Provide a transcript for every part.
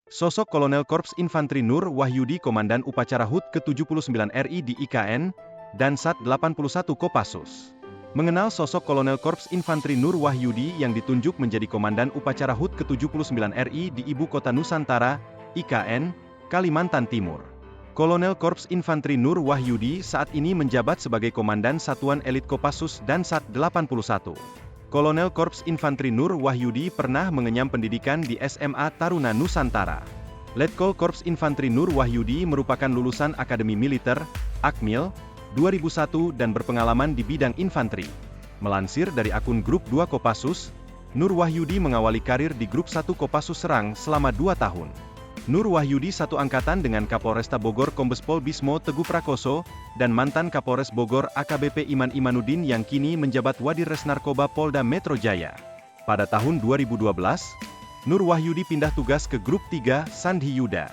Sosok Kolonel Korps Infanteri Nur Wahyudi Komandan Upacara HUT ke-79 RI di IKN, dan Sat 81 Kopassus. Mengenal sosok Kolonel Korps Infanteri Nur Wahyudi yang ditunjuk menjadi Komandan Upacara HUT ke-79 RI di Ibu Kota Nusantara, IKN, Kalimantan Timur. Kolonel Korps Infanteri Nur Wahyudi saat ini menjabat sebagai Komandan Satuan Elit Kopassus dan Sat 81. Kolonel Korps Infanteri Nur Wahyudi pernah mengenyam pendidikan di SMA Taruna Nusantara. Letkol Korps Infanteri Nur Wahyudi merupakan lulusan Akademi Militer, Akmil, 2001 dan berpengalaman di bidang infanteri. Melansir dari akun Grup 2 Kopassus, Nur Wahyudi mengawali karir di Grup 1 Kopassus Serang selama 2 tahun. Nur Wahyudi satu angkatan dengan Kapolresta Bogor Kombes Pol Bismo Teguh Prakoso, dan mantan Kapolres Bogor AKBP Iman Imanuddin yang kini menjabat Wadir Res Narkoba Polda Metro Jaya. Pada tahun 2012, Nur Wahyudi pindah tugas ke Grup 3 Sandhi Yuda.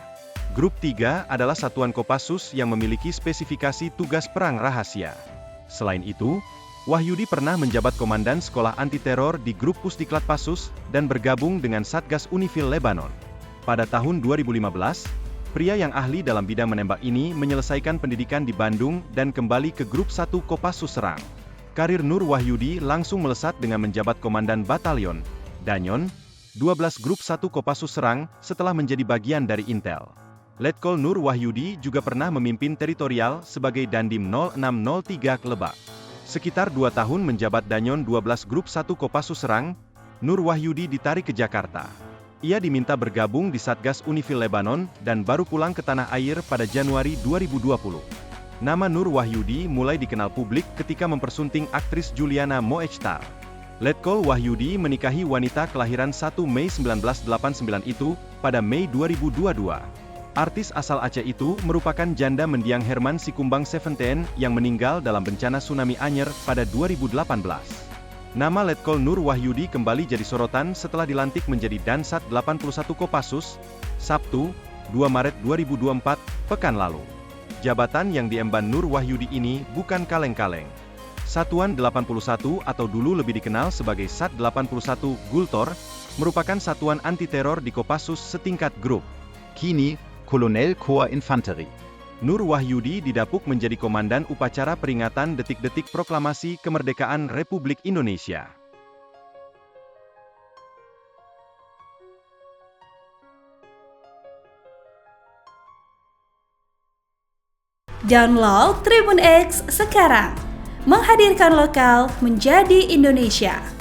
Grup 3 adalah satuan Kopassus yang memiliki spesifikasi tugas perang rahasia. Selain itu, Wahyudi pernah menjabat Komandan Sekolah Anti Teror di Grup Pusdiklat Passus dan bergabung dengan Satgas Unifil Lebanon. Pada tahun 2015, pria yang ahli dalam bidang menembak ini menyelesaikan pendidikan di Bandung dan kembali ke Grup 1 Kopassus Serang. Karir Nur Wahyudi langsung melesat dengan menjabat Komandan Batalion, Danyon, 12 Grup 1 Kopassus Serang setelah menjadi bagian dari Intel. Letkol Nur Wahyudi juga pernah memimpin teritorial sebagai Dandim 0603 Lebak. Sekitar 2 tahun menjabat Danyon 12 Grup 1 Kopassus Serang, Nur Wahyudi ditarik ke Jakarta. Ia diminta bergabung di Satgas Unifil Lebanon dan baru pulang ke tanah air pada Januari 2020. Nama Nur Wahyudi mulai dikenal publik ketika mempersunting aktris Juliana Moechtar. Letkol Wahyudi menikahi wanita kelahiran 1 Mei 1989 itu pada Mei 2022. Artis asal Aceh itu merupakan janda mendiang Herman Sikumbang Seventeen yang meninggal dalam bencana tsunami Anyer pada 2018. Nama Letkol Nur Wahyudi kembali jadi sorotan setelah dilantik menjadi Dansat 81 Kopassus, Sabtu, 2 Maret 2024, pekan lalu. Jabatan yang diemban Nur Wahyudi ini bukan kaleng-kaleng. Satuan 81 atau dulu lebih dikenal sebagai Sat 81 Gultor, merupakan satuan anti-teror di Kopassus setingkat grup. Kini, Kolonel Korps Infanteri. Nur Wahyudi didapuk menjadi Komandan Upacara Peringatan Detik-Detik Proklamasi Kemerdekaan Republik Indonesia. Download Tribun X sekarang, menghadirkan lokal menjadi Indonesia.